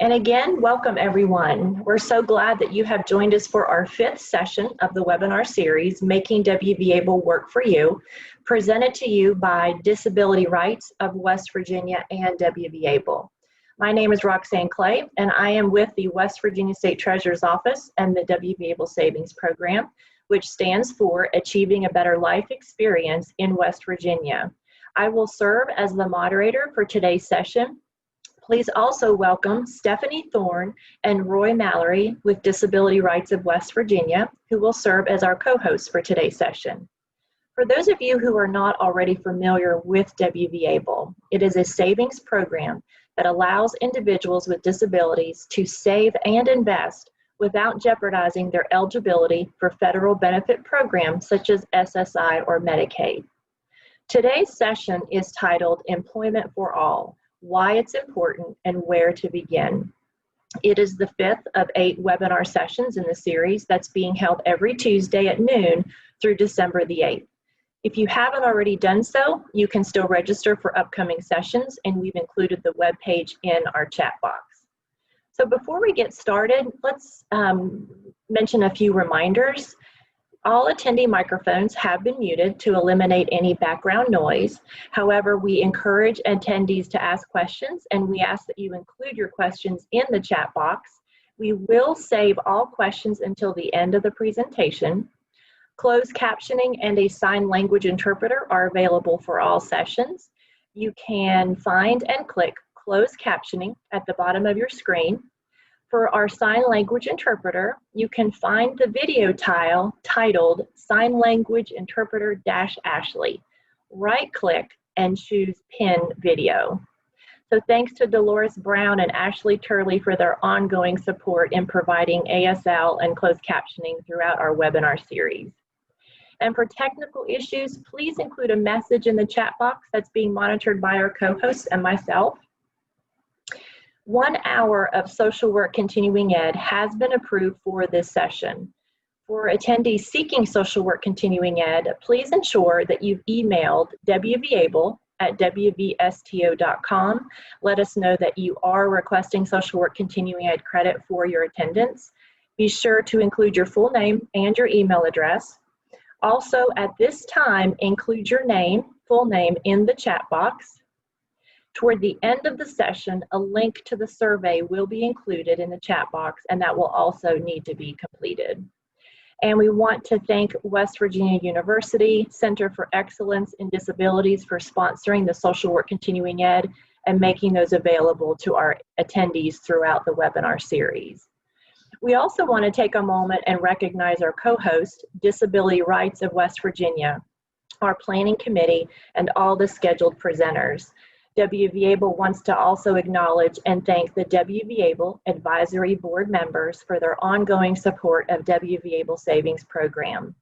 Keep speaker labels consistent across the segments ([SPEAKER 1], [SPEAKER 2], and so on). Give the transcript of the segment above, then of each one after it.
[SPEAKER 1] And again, welcome everyone. We're so glad that you have joined us for our 5th session of the webinar series, Making WVAble Work for You, presented to you by Disability Rights of West Virginia and WVAble. My name is Roxanne Clay, and I am with the West Virginia State Treasurer's Office and the WVAble Savings Program, which stands for Achieving a Better Life Experience in West Virginia. I will serve as the moderator for today's session. Please also welcome Stephanie Thorne and Roy Mallory with Disability Rights of West Virginia, who will serve as our co-hosts for today's session. For those of you who are not already familiar with WVAble, it is a savings program that allows individuals with disabilities to save and invest without jeopardizing their eligibility for federal benefit programs such as SSI or Medicaid. Today's session is titled Employment for All: Why it's important and where to begin. It is the 5th of 8 webinar sessions in the series that's being held every Tuesday at noon through December the 8th. If you haven't already done so, you can still register for upcoming sessions, and we've included the webpage in our chat box. So before we get started, let's mention a few reminders. All attendee microphones have been muted to eliminate any background noise. However, we encourage attendees to ask questions, and we ask that you include your questions in the chat box. We will save all questions until the end of the presentation. Closed captioning and a sign language interpreter are available for all sessions. You can find and click closed captioning at the bottom of your screen. For our sign language interpreter, you can find the video tile titled Sign Language Interpreter-Ashley. Right-click and choose Pin Video. So thanks to Dolores Brown and Ashley Turley for their ongoing support in providing ASL and closed captioning throughout our webinar series. And for technical issues, please include a message in the chat box that's being monitored by our co-hosts and myself. 1 hour of social work continuing ed has been approved for this session. For attendees seeking social work continuing ed, please ensure that you've emailed wvable@wvsto.com. Let us know that you are requesting social work continuing ed credit for your attendance. Be sure to include your full name and your email address. Also, at this time, include your name, full name, in the chat box. Toward the end of the session, a link to the survey will be included in the chat box, and that will also need to be completed. And we want to thank West Virginia University Center for Excellence in Disabilities for sponsoring the social work continuing ed and making those available to our attendees throughout the webinar series. We also want to take a moment and recognize our co-host, Disability Rights of West Virginia, our planning committee, and all the scheduled presenters. WVAble wants to also acknowledge and thank the WVAble Advisory Board members for their ongoing support of WVAble Savings Program.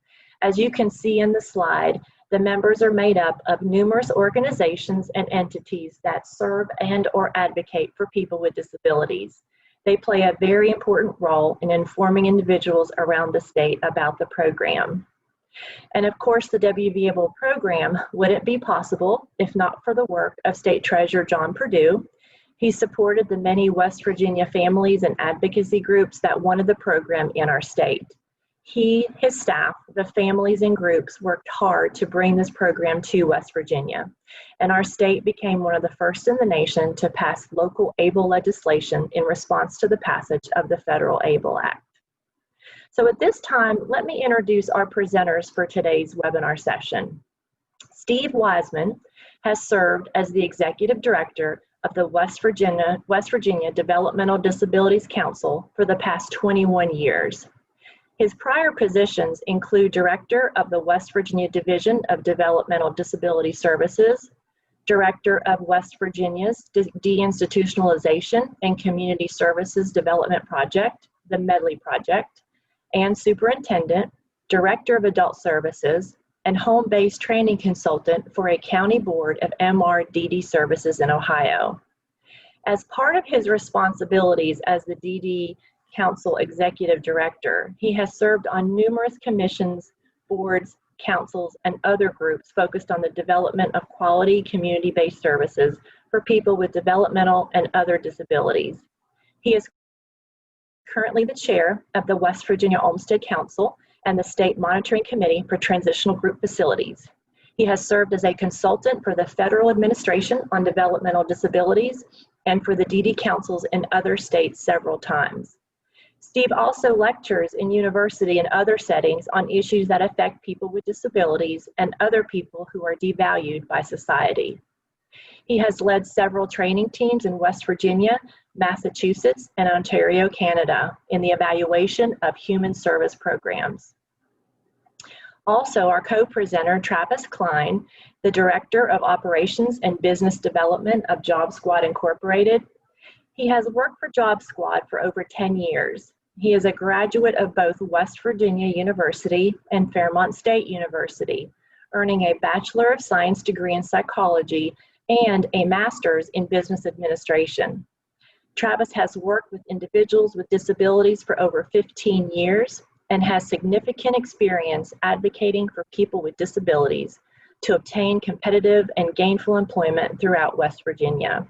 [SPEAKER 1] As you can see in the slide, the members are made up of numerous organizations and entities that serve and or advocate for people with disabilities. They play a very important role in informing individuals around the state about the program. And of course, the WVAble program wouldn't be possible if not for the work of State Treasurer John Perdue. He supported the many West Virginia families and advocacy groups that wanted the program in our state. He, his staff, the families and groups worked hard to bring this program to West Virginia. And our state became one of the first in the nation to pass local ABLE legislation in response to the passage of the Federal ABLE Act. So at this time, let me introduce our presenters for today's webinar session. Steve Wiseman has served as the Executive Director of the West Virginia Developmental Disabilities Council for the past 21 years. His prior positions include Director of the West Virginia Division of Developmental Disability Services, Director of West Virginia's Deinstitutionalization and Community Services Development Project, the Medley Project, and Superintendent, Director of Adult Services, and Home-Based Training Consultant for a County Board of MRDD Services in Ohio. As part of his responsibilities as the DD Council Executive Director, he has served on numerous commissions, boards, councils, and other groups focused on the development of quality community-based services for people with developmental and other disabilities. He is currently the chair of the West Virginia Olmsted Council and the State Monitoring Committee for Transitional Group Facilities. He has served as a consultant for the Federal Administration on Developmental Disabilities and for the DD councils in other states several times. Steve also lectures in university and other settings on issues that affect people with disabilities and other people who are devalued by society. He has led several training teams in West Virginia, Massachusetts, and Ontario, Canada, in the evaluation of human service programs. Also, our co-presenter, Travis Klein, the Director of Operations and Business Development of Job Squad Incorporated. He has worked for Job Squad for over 10 years. He is a graduate of both West Virginia University and Fairmont State University, earning a Bachelor of Science degree in psychology and a master's in business administration. Travis has worked with individuals with disabilities for over 15 years and has significant experience advocating for people with disabilities to obtain competitive and gainful employment throughout West Virginia.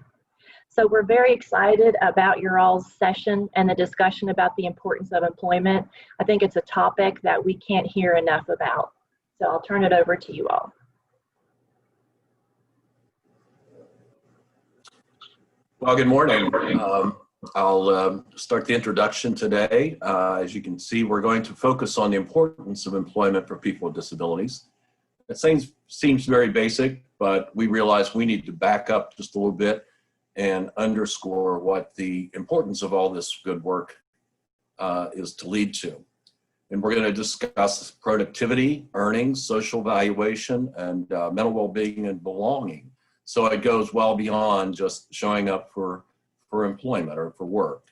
[SPEAKER 1] So we're very excited about your all's session and the discussion about the importance of employment. I think it's a topic that we can't hear enough about. So I'll turn it over to you all.
[SPEAKER 2] Well, good morning. I'll start the introduction today. As you can see, we're going to focus on the importance of employment for people with disabilities. It seems very basic, but we realize we need to back up just a little bit and underscore what the importance of all this good work is to lead to. And we're going to discuss productivity, earnings, social valuation, and mental well-being and belonging. So it goes well beyond just showing up for employment or for work.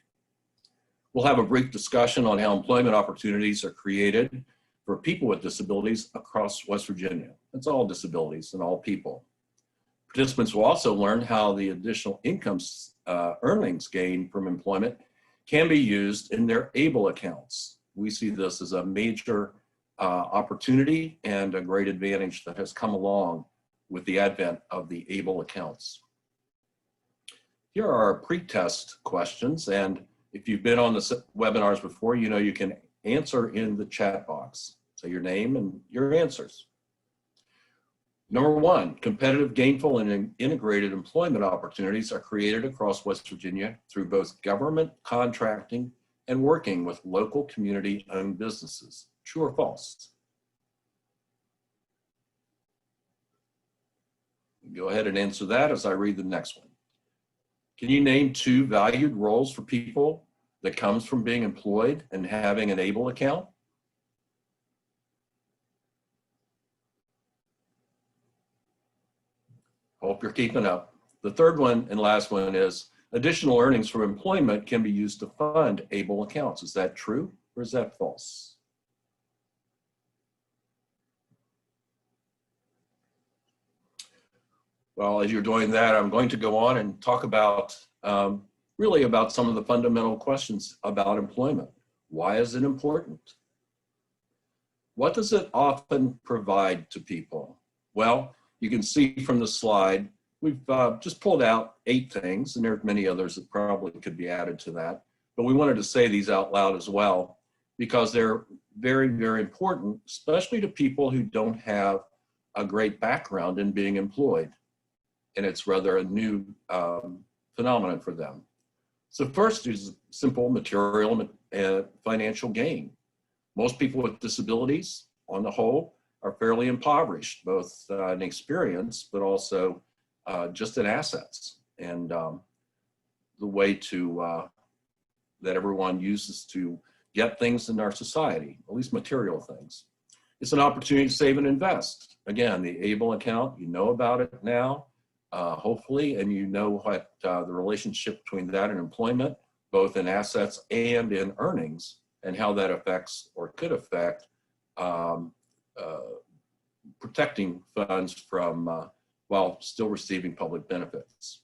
[SPEAKER 2] We'll have a brief discussion on how employment opportunities are created for people with disabilities across West Virginia. That's all disabilities and all people. Participants will also learn how the additional earnings gained from employment can be used in their ABLE accounts. We see this as a major opportunity and a great advantage that has come along with the advent of the ABLE accounts. Here are our pre-test questions, and if you've been on the webinars before, you know you can answer in the chat box. So your name and your answers. Number one, competitive, gainful, and integrated employment opportunities are created across West Virginia through both government contracting and working with local community-owned businesses. True or false? Go ahead and answer that as I read the next one. Can you name two valued roles for people that comes from being employed and having an ABLE account? Hope you're keeping up. The third one and last one is additional earnings from employment can be used to fund ABLE accounts. Is that true or is that false? Well, as you're doing that, I'm going to go on and talk about really about some of the fundamental questions about employment. Why is it important? What does it often provide to people? Well, you can see from the slide, we've just pulled out 8 things, and there's many others that probably could be added to that. But we wanted to say these out loud as well, because they're very, very important, especially to people who don't have a great background in being employed. And it's rather a new phenomenon for them. So first is simple material and financial gain. Most people with disabilities, on the whole, are fairly impoverished, both in experience, but also just in assets. And the way to that everyone uses to get things in our society, at least material things. It's an opportunity to save and invest. Again, the ABLE account, you know about it now. Hopefully, and you know what the relationship between that and employment, both in assets and in earnings, and how that affects or could affect protecting funds from while still receiving public benefits.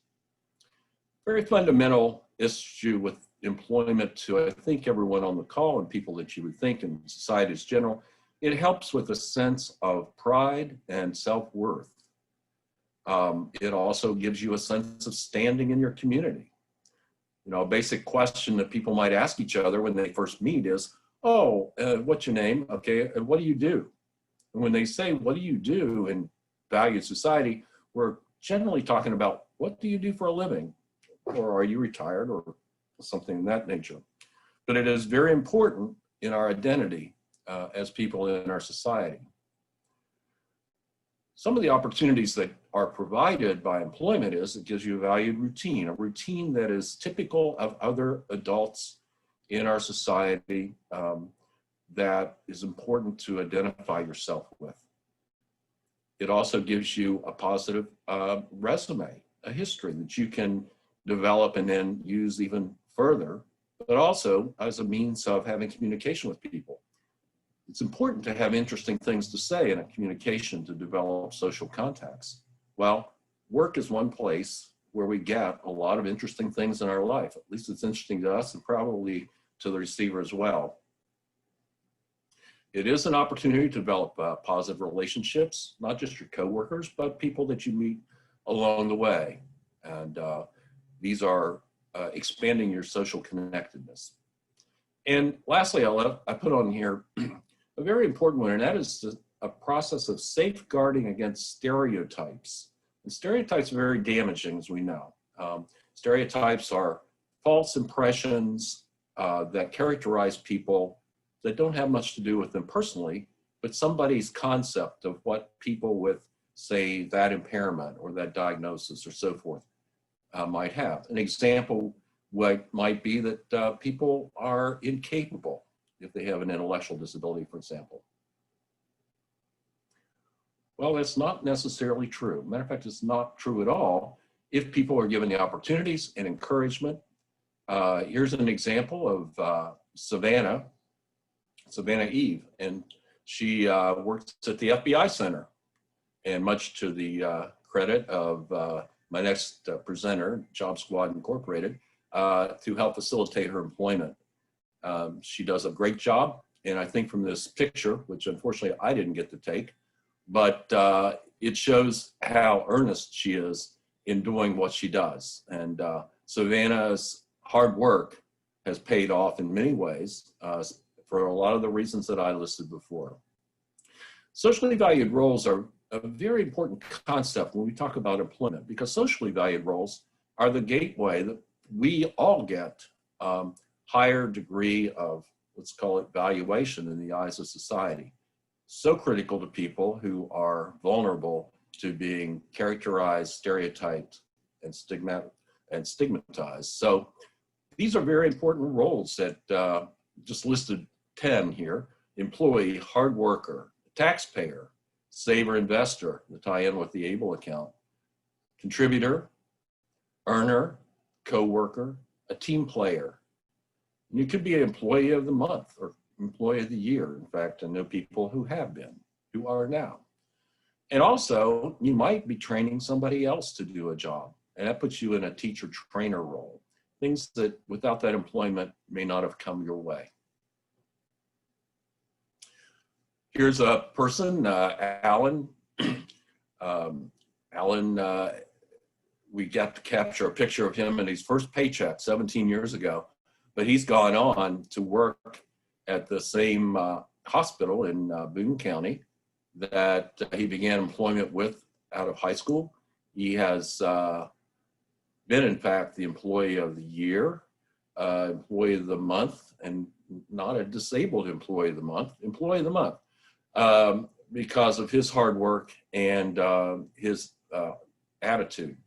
[SPEAKER 2] Very fundamental issue with employment to, I think, everyone on the call and people that you would think in society as general. It helps with a sense of pride and self-worth. It also gives you a sense of standing in your community. You know, a basic question that people might ask each other when they first meet is, oh, what's your name? Okay, and what do you do? And when they say, what do you do in valued society, we're generally talking about, what do you do for a living? Or are you retired or something of that nature? But it is very important in our identity as people in our society. Some of the opportunities that are provided by employment is it gives you a valued routine, a routine that is typical of other adults in our society that is important to identify yourself with. It also gives you a positive resume, a history that you can develop and then use even further, but also as a means of having communication with people. It's important to have interesting things to say in a communication to develop social contacts. Well, work is one place where we get a lot of interesting things in our life. At least it's interesting to us and probably to the receiver as well. It is an opportunity to develop positive relationships, not just your coworkers, but people that you meet along the way. And these are expanding your social connectedness. And lastly, I put on here a very important one, and that is a process of safeguarding against stereotypes. And stereotypes are very damaging, as we know. Stereotypes are false impressions that characterize people that don't have much to do with them personally, but somebody's concept of what people with, say, that impairment or that diagnosis or so forth might have. An example might be that people are incapable if they have an intellectual disability, for example. Well, that's not necessarily true. Matter of fact, it's not true at all if people are given the opportunities and encouragement. Here's an example of Savannah Eve, and she works at the FBI Center. And much to the credit of my next presenter, Job Squad Incorporated, to help facilitate her employment. She does a great job, and I think from this picture, which unfortunately I didn't get to take, but it shows how earnest she is in doing what she does. And Savannah's hard work has paid off in many ways for a lot of the reasons that I listed before. Socially valued roles are a very important concept when we talk about employment, because socially valued roles are the gateway that we all get higher degree of, let's call it, valuation in the eyes of society. So critical to people who are vulnerable to being characterized, stereotyped, and stigmatized. So these are very important roles that just listed 10 here: employee, hard worker, taxpayer, saver, investor, the tie-in with the ABLE account, contributor, earner, co-worker, a team player. And you could be an employee of the month or employee of the year. In fact, I know people who have been, who are now. And also, you might be training somebody else to do a job, and that puts you in a teacher-trainer role, things that without that employment may not have come your way. Here's a person, Alan. Alan, we got to capture a picture of him in his first paycheck 17 years ago, but he's gone on to work at the same hospital in Boone County that he began employment with out of high school. He has been, in fact, the employee of the year, employee of the month, and not a disabled employee of the month, employee of the month, because of his hard work and his attitude.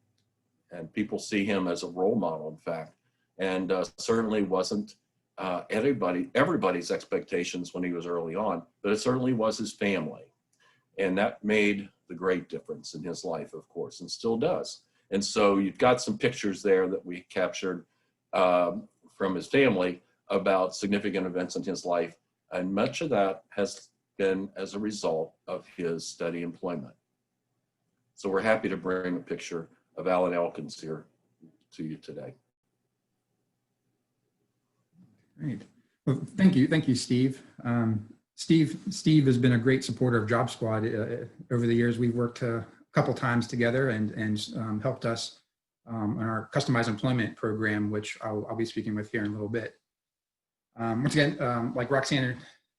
[SPEAKER 2] And people see him as a role model, in fact, and certainly wasn't everybody's expectations when he was early on, but it certainly was his family. And that made the great difference in his life, of course, and still does. And so you've got some pictures there that we captured from his family about significant events in his life. And much of that has been as a result of his steady employment. So we're happy to bring a picture of Alan Elkins here to you today.
[SPEAKER 3] Great. Well, thank you, Steve. Steve has been a great supporter of Job Squad over the years. We've worked a couple times together and helped us on our customized employment program, which I'll be speaking with here in a little bit. Once again, like Roxanne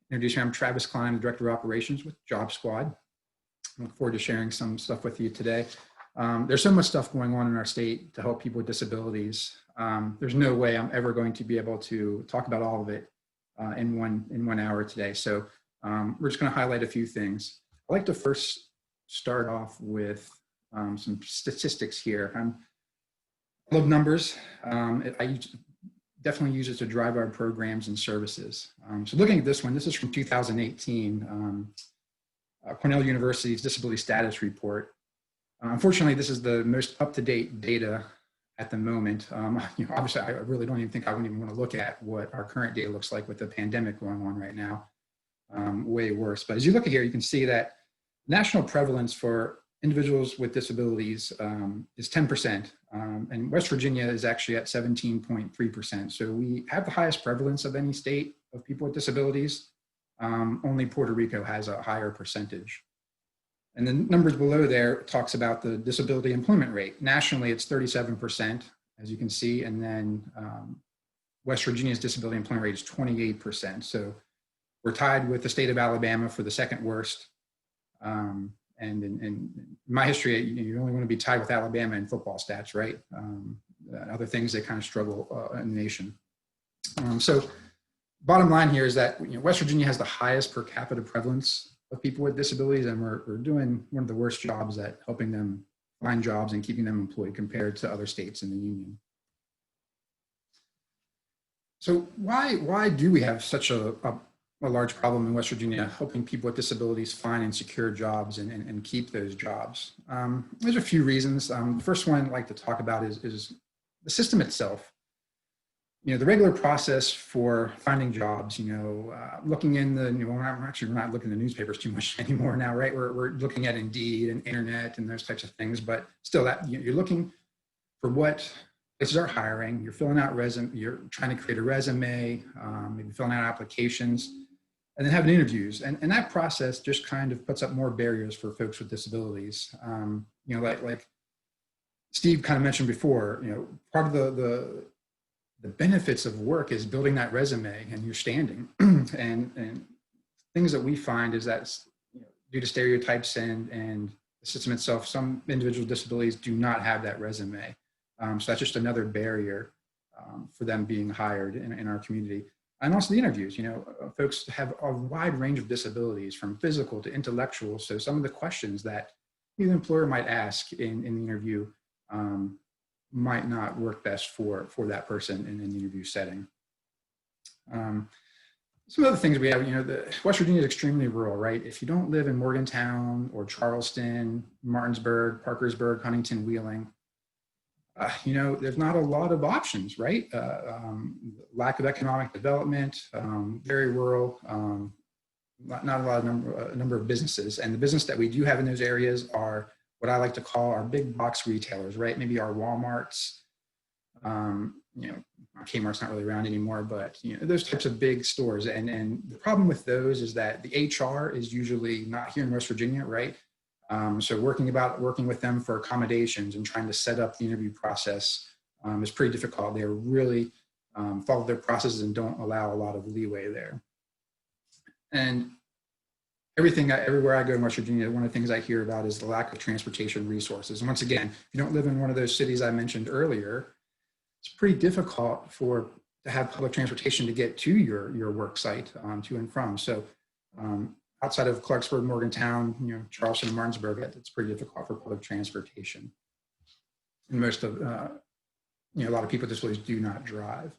[SPEAKER 3] introduced me, I'm Travis Klein, the Director of Operations with Job Squad. I look forward to sharing some stuff with you today. There's so much stuff going on in our state to help people with disabilities. There's no way I'm ever going to be able to talk about all of it in one hour today. So we're just going to highlight a few things. I'd like to first start off with some statistics here. I love numbers. I definitely use it to drive our programs and services. So looking at this one, this is from 2018, Cornell University's Disability Status Report. Unfortunately, this is the most up-to-date data at the moment. Obviously, I really don't even think I wouldn't even want to look at what our current data looks like with the pandemic going on right now. Way worse. But as you look at here, you can see that national prevalence for individuals with disabilities is 10%, and West Virginia is actually at 17.3%. So we have the highest prevalence of any state of people with disabilities. Only Puerto Rico has a higher percentage. And the numbers below there talks about the disability employment rate. Nationally, it's 37%, as you can see, and then West Virginia's disability employment rate is 28%. So we're tied with the state of Alabama for the second worst. And in my history, you only want to be tied with Alabama in football stats, right? Other things that kind of struggle in the nation. So bottom line here is that West Virginia has the highest per capita prevalence of people with disabilities, and we're doing one of the worst jobs at helping them find jobs and keeping them employed compared to other states in the union. So why do we have such a large problem in West Virginia helping people with disabilities find and secure jobs and keep those jobs? There's a few reasons. The first one I'd like to talk about is the system itself. The regular process for finding jobs, looking in the, we're not looking at the newspapers too much anymore now, right? We're looking at Indeed and internet and those types of things, but still that you're looking for what places are hiring, you're filling out you're trying to create a resume, maybe filling out applications, and then having interviews. And that process just kind of puts up more barriers for folks with disabilities. Like Steve kind of mentioned before, part of the benefits of work is building that resume and your standing. and things that we find is that due to stereotypes and the system itself, some individual disabilities do not have that resume. So that's just another barrier for them being hired in our community. And also the interviews, folks have a wide range of disabilities from physical to intellectual. So some of the questions that the employer might ask in the interview might not work best for that person in an interview setting. Some other things we have, West Virginia is extremely rural, right? If you don't live in Morgantown or Charleston, Martinsburg, Parkersburg, Huntington, Wheeling, there's not a lot of options, right? Lack of economic development, very rural, not a lot of number of businesses. And the business that we do have in those areas are what I like to call our big box retailers, right? Maybe our Walmarts, Kmart's not really around anymore, but those types of big stores. And the problem with those is that the HR is usually not here in West Virginia, right? So working with them for accommodations and trying to set up the interview process is pretty difficult. They're really follow their processes and don't allow a lot of leeway there. And everywhere I go in West Virginia, one of the things I hear about is the lack of transportation resources. And once again, if you don't live in one of those cities I mentioned earlier, it's pretty difficult to have public transportation to get to your work site, to and from. So outside of Clarksburg, Morgantown, Charleston, and Martinsburg, it's pretty difficult for public transportation. And most of, a lot of people with disabilities do not drive.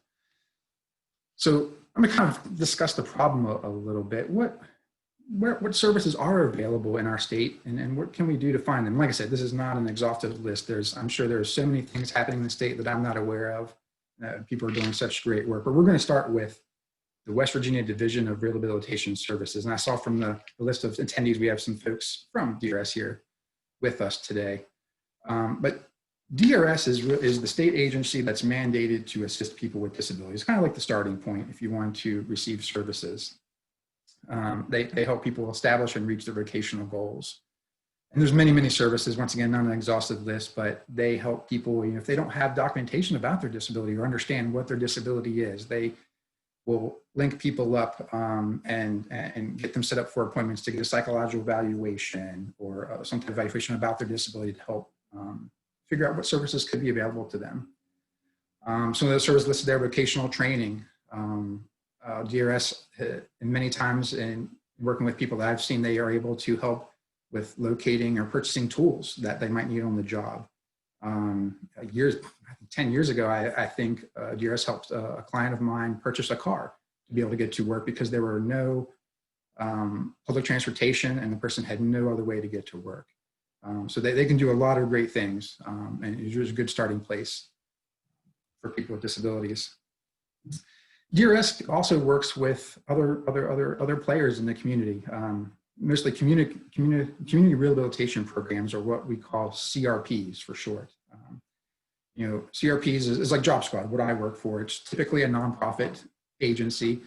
[SPEAKER 3] So I'm gonna kind of discuss the problem a little bit. What services are available in our state and what can we do to find them? Like I said, this is not an exhaustive list. I'm sure there's so many things happening in the state that I'm not aware of. People are doing such great work, but we're gonna start with the West Virginia Division of Rehabilitation Services. And I saw from the list of attendees, we have some folks from DRS here with us today. But DRS is the state agency that's mandated to assist people with disabilities. It's kind of like the starting point if you want to receive services. They help people establish and reach their vocational goals. And there's many, many services, once again, not an exhaustive list, but they help people, if they don't have documentation about their disability or understand what their disability is, they will link people up and get them set up for appointments to get a psychological evaluation or some type of evaluation about their disability to help figure out what services could be available to them. Some of the services listed there: vocational training. DRS, and many times in working with people that I've seen, they are able to help with locating or purchasing tools that they might need on the job. 10 years ago, I think DRS helped a client of mine purchase a car to be able to get to work because there were no public transportation and the person had no other way to get to work. So they can do a lot of great things, and it's just a good starting place for people with disabilities. DRS also works with other players in the community. Mostly community rehabilitation programs, or what we call CRPs for short. CRPs is like Job Squad, what I work for. It's typically a nonprofit agency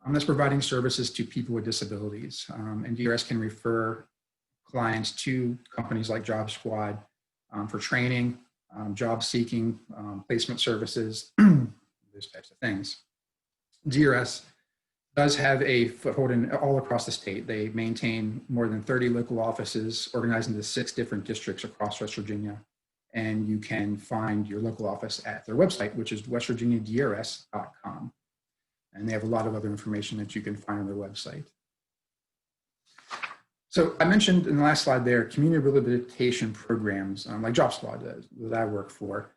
[SPEAKER 3] that's providing services to people with disabilities. And DRS can refer clients to companies like Job Squad for training, job seeking, placement services, those types of things. DRS does have a foothold all across the state. They maintain more than 30 local offices organized into 6 different districts across West Virginia. And you can find your local office at their website, which is westvirginiadrs.com. And they have a lot of other information that you can find on their website. So I mentioned in the last slide there, community rehabilitation programs like Job Squad that I work for.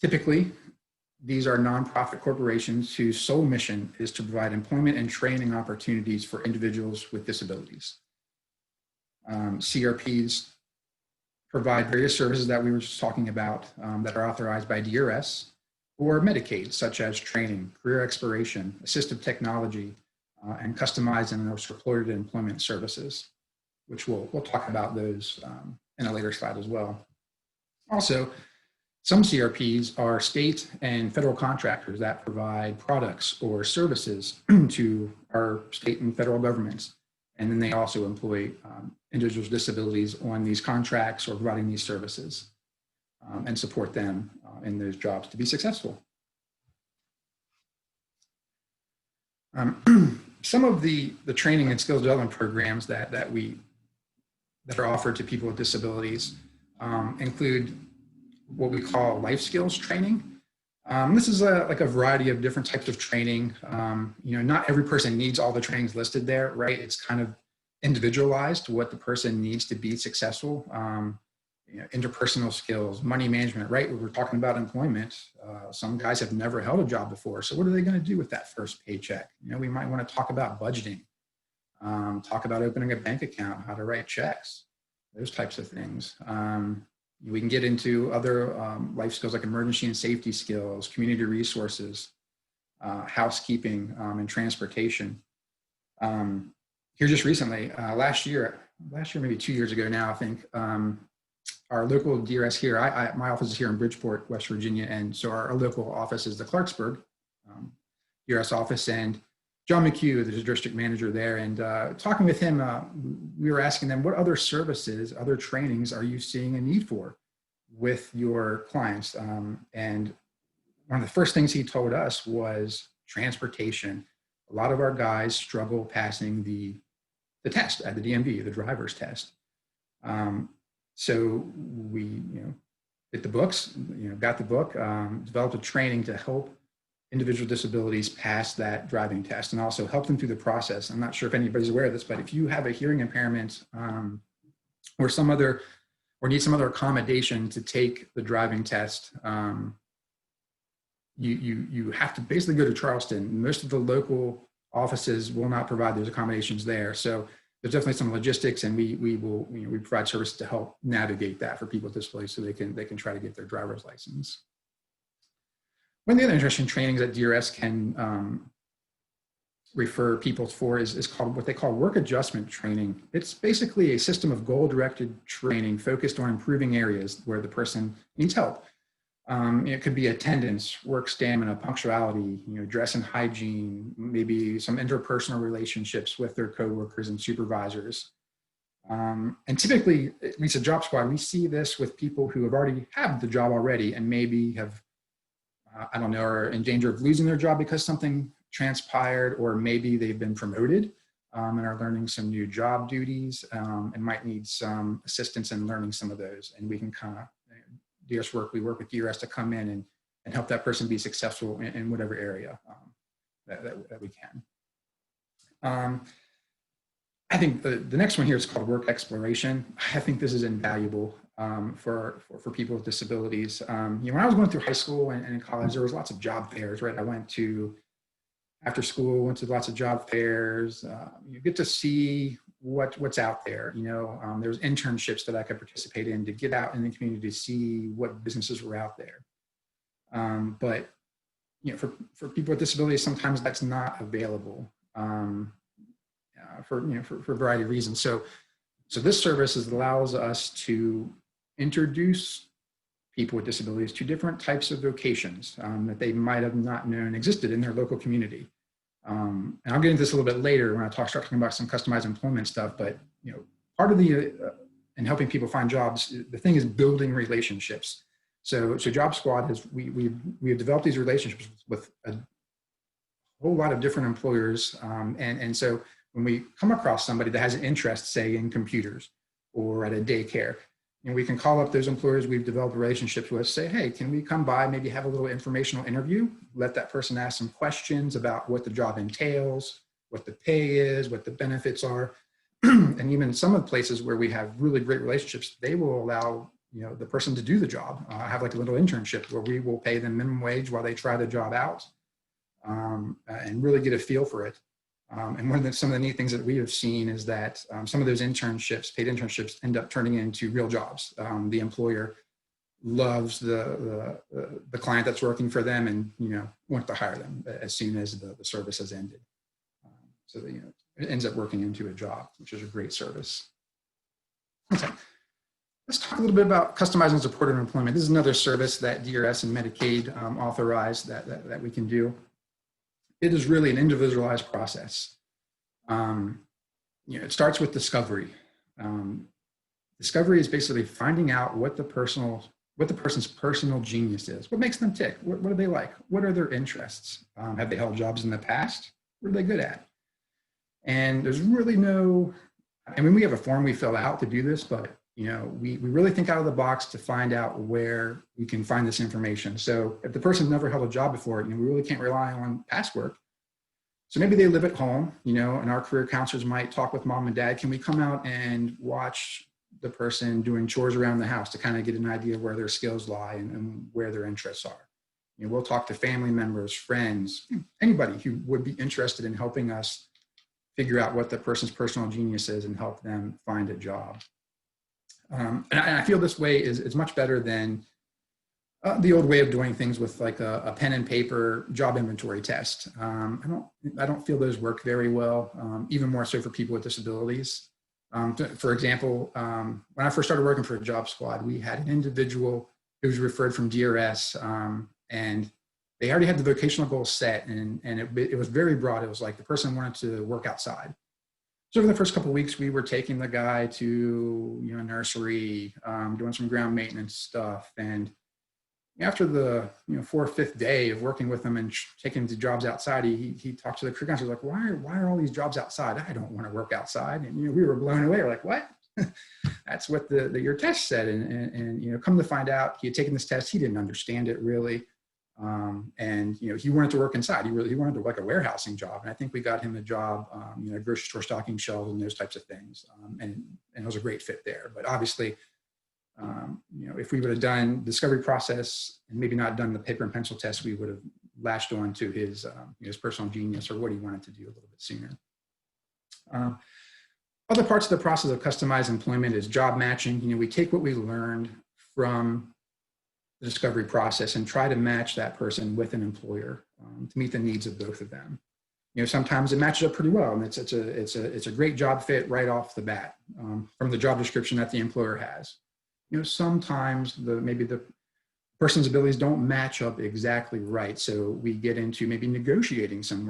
[SPEAKER 3] Typically, these are nonprofit corporations whose sole mission is to provide employment and training opportunities for individuals with disabilities. CRPs provide various services that we were just talking about that are authorized by DRS or Medicaid, such as training, career exploration, assistive technology, and customized and supported employment services, which we'll talk about those in a later slide as well. Also, some CRPs are state and federal contractors that provide products or services to our state and federal governments. And then they also employ individuals with disabilities on these contracts or providing these services and support them in those jobs to be successful. Some of the training and skills development programs that are offered to people with disabilities include what we call life skills training. This is like a variety of different types of training. Not every person needs all the trainings listed there, right? It's kind of individualized to what the person needs to be successful. Interpersonal skills, money management, right? We're talking about employment. Some guys have never held a job before. So what are they going to do with that first paycheck? We might want to talk about budgeting, talk about opening a bank account, how to write checks, those types of things. We can get into other life skills like emergency and safety skills, community resources, housekeeping, and transportation. Here just recently, last year, maybe 2 years ago now, I think, our local DRS here, my office is here in Bridgeport, West Virginia, and so our local office is the Clarksburg DRS office, and John McHugh, the district manager there, and talking with him, we were asking them, what other services, other trainings are you seeing a need for with your clients? And one of the first things he told us was transportation. A lot of our guys struggle passing the test at the DMV, the driver's test. So we, did the books, got the book, developed a training to help individual disabilities pass that driving test and also help them through the process. I'm not sure if anybody's aware of this, but if you have a hearing impairment or need some other accommodation to take the driving test, you have to basically go to Charleston. Most of the local offices will not provide those accommodations there. So there's definitely some logistics, and we provide services to help navigate that for people with disabilities so they can try to get their driver's license. One of the other interesting trainings that DRS can refer people for is called what they call work adjustment training. It's basically a system of goal-directed training focused on improving areas where the person needs help. It could be attendance, work stamina, punctuality, dress and hygiene, maybe some interpersonal relationships with their coworkers and supervisors, And typically, at least at Job Squad, we see this with people who have the job already and maybe have, I don't know, are in danger of losing their job because something transpired, or maybe they've been promoted and are learning some new job duties and might need some assistance in learning some of those. And we can kind of, DRS work, we work with DRS to come in and help that person be successful in whatever area that we can. I think the next one here is called work exploration. I think this is invaluable for people with disabilities. When I was going through high school and in college, there was lots of job fairs, right? I went to, after school, went to lots of job fairs. You get to see what's out there. There's internships that I could participate in to get out in the community to see what businesses were out there. But for people with disabilities, sometimes that's not available for a variety of reasons. So this service allows us to introduce people with disabilities to different types of vocations that they might have not known existed in their local community. And I'll get into this a little bit later when I start talking about some customized employment stuff, but part of the in helping people find jobs, the thing is building relationships. So Job Squad we have developed these relationships with a whole lot of different employers, and so when we come across somebody that has an interest, say in computers or at a daycare, we can call up those employers we've developed relationships with, say, hey, can we come by, maybe have a little informational interview, let that person ask some questions about what the job entails, what the pay is, what the benefits are. And even some of the places where we have really great relationships, they will allow the person to do the job. Have like a little internship where we will pay them minimum wage while they try the job out and really get a feel for it. And some of the neat things that we have seen is that some of those internships, paid internships, end up turning into real jobs. The employer loves the client that's working for them and wants to hire them as soon as the service has ended. So that, it ends up working into a job, which is a great service. Okay. Let's talk a little bit about customizing supported employment. This is another service that DRS and Medicaid authorize that we can do. It is really an individualized process. It starts with discovery. Discovery is basically finding out what the person's personal genius is. What makes them tick? What do they like? What are their interests? Have they held jobs in the past? What are they good at? And there's really we have a form we fill out to do this, but we really think out of the box to find out where we can find this information. So if the person's never held a job before, we really can't rely on past work. So maybe they live at home, and our career counselors might talk with mom and dad. Can we come out and watch the person doing chores around the house to kind of get an idea of where their skills lie and where their interests are? We'll talk to family members, friends, anybody who would be interested in helping us figure out what the person's personal genius is and help them find a job. And I feel this way is much better than the old way of doing things with like a pen and paper job inventory test. I don't feel those work very well, even more so for people with disabilities. For example, when I first started working for a Job Squad, we had an individual who was referred from DRS, and they already had the vocational goals set, and it was very broad. It was like the person wanted to work outside. So over the first couple of weeks, we were taking the guy to a nursery, doing some ground maintenance stuff, and after the 4th or 5th day of working with him and taking him to jobs outside, he talked to the career counselor, like, why are all these jobs outside? I don't want to work outside. And we were blown away. We're like, what? That's what your test said. And come to find out, he had taken this test. He didn't understand it really. And he wanted to work inside. He wanted to like a warehousing job. And I think we got him a job, grocery store stocking shelves and those types of things. And it was a great fit there. But obviously, if we would have done discovery process and maybe not done the paper and pencil test, we would have latched on to his personal genius or what he wanted to do a little bit sooner. Other parts of the process of customized employment is job matching. We take what we learned from the discovery process and try to match that person with an employer to meet the needs of both of them. Sometimes it matches up pretty well, and it's a great job fit right off the bat from the job description that the employer has. Sometimes maybe the person's abilities don't match up exactly right, so we get into maybe negotiating some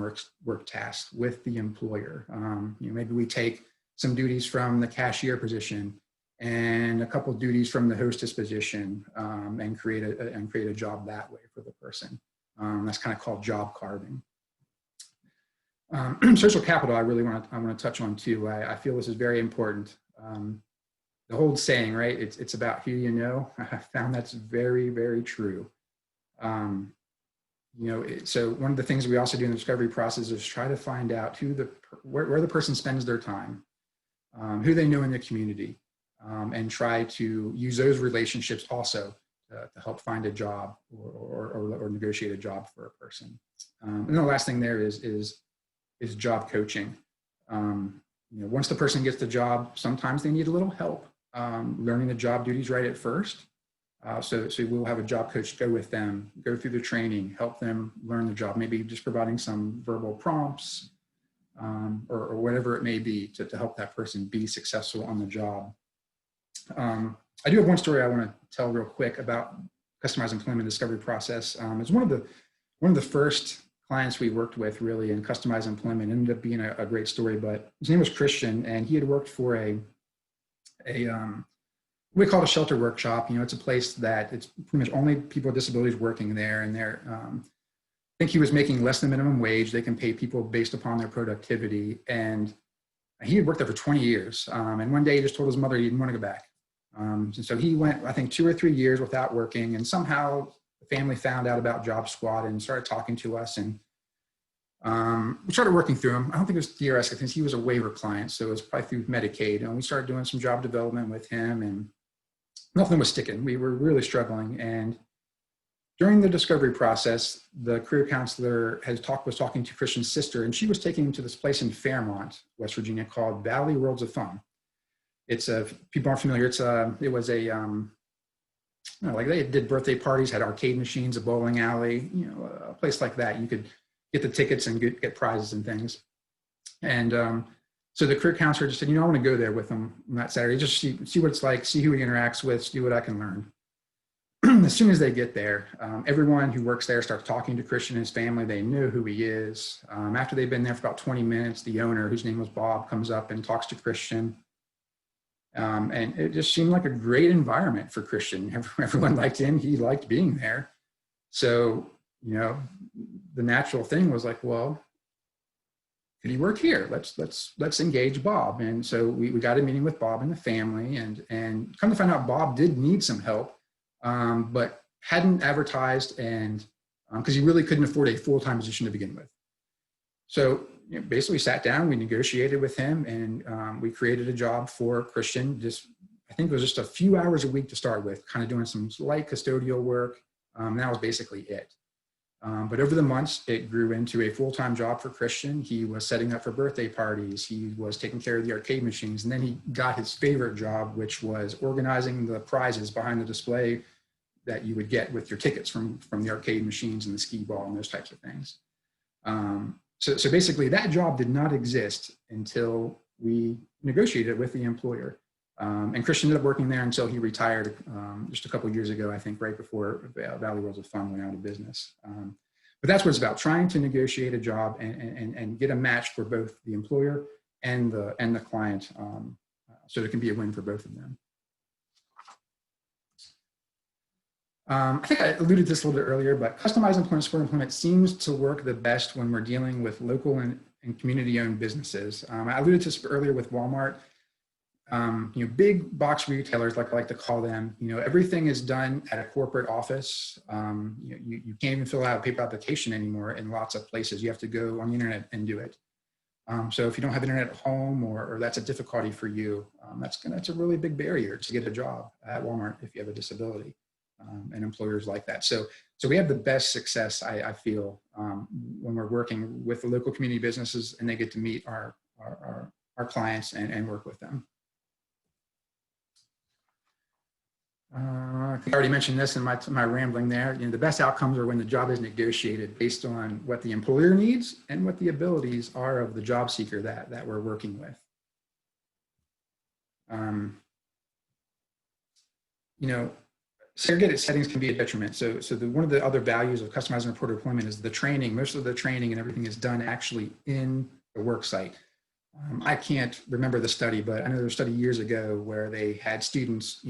[SPEAKER 3] work tasks with the employer. Maybe we take some duties from the cashier position and a couple duties from the hostess position, and create a job that way for the person. That's kind of called job carving. Social capital, I want to touch on too. I feel this is very important. The whole saying, right? It's about who you know. I found that's very, very true. So one of the things we also do in the discovery process is try to find out where the person spends their time, who they know in the community, and try to use those relationships also to help find a job or negotiate a job for a person. And the last thing there is job coaching. Once the person gets the job, sometimes they need a little help learning the job duties right at first. So we'll have a job coach go with them, go through the training, help them learn the job, maybe just providing some verbal prompts or whatever it may be to help that person be successful on the job. I do have one story I want to tell real quick about customized employment discovery process. It's one of the first clients we worked with really in customized employment. It ended up being a great story, but his name was Christian, and he had worked for we call it a shelter workshop. It's a place that it's pretty much only people with disabilities working there, and I think he was making less than minimum wage. They can pay people based upon their productivity, and he had worked there for 20 years. And one day he just told his mother he didn't want to go back. And so he went, I think, 2 or 3 years without working, and somehow the family found out about Job Squad and started talking to us, and we started working through him. I don't think it was DRS, I think he was a waiver client, so it was probably through Medicaid, and we started doing some job development with him, and nothing was sticking. We were really struggling, and during the discovery process, the career counselor was talking to Christian's sister, and she was taking him to this place in Fairmont, West Virginia, called Valley Worlds of Fun. It's people aren't familiar. It was like they did birthday parties, had arcade machines, a bowling alley, a place like that. You could get the tickets and get prizes and things. And so the career counselor just said, I want to go there with him on that Saturday, just see what it's like, see who he interacts with, see what I can learn. As soon as they get there, everyone who works there starts talking to Christian and his family. They know who he is. After they've been there for about 20 minutes, the owner, whose name was Bob, comes up and talks to Christian. And it just seemed like a great environment for Christian. Everyone liked him. He liked being there. So, the natural thing was like, well, could he work here? Let's engage Bob. And so we got a meeting with Bob and the family, and come to find out Bob did need some help, but hadn't advertised, and because he really couldn't afford a full-time position to begin with. So basically sat down, we negotiated with him, and we created a job for Christian. I think it was just a few hours a week to start with, kind of doing some light custodial work. That was basically it. But over the months, it grew into a full-time job for Christian. He was setting up for birthday parties. He was taking care of the arcade machines. And then he got his favorite job, which was organizing the prizes behind the display that you would get with your tickets from the arcade machines and the skee ball and those types of things. So basically that job did not exist until we negotiated with the employer. And Christian ended up working there until he retired just a couple of years ago, I think, right before Valley Worlds of Fun went out of business. But that's what it's about, trying to negotiate a job and get a match for both the employer and the client, so it can be a win for both of them. I think I alluded to this a little bit earlier, but customized employment support employment seems to work the best when we're dealing with local and community-owned businesses. I alluded to this earlier with Walmart. Big box retailers, like I like to call them, everything is done at a corporate office. You can't even fill out a paper application anymore in lots of places. You have to go on the internet and do it. So if you don't have internet at home, or that's a difficulty for you, that's a really big barrier to get a job at Walmart if you have a disability, and employers like that. So we have the best success, I feel, when we're working with the local community businesses and they get to meet our clients and work with them. I think I already mentioned this in my rambling there. The best outcomes are when the job is negotiated based on what the employer needs and what the abilities are of the job seeker that we're working with. Segregated settings can be a detriment. So one of the other values of customized and reported employment is the training. Most of the training and everything is done actually in the work site. I can't remember the study, but I know there was a study years ago where they had students,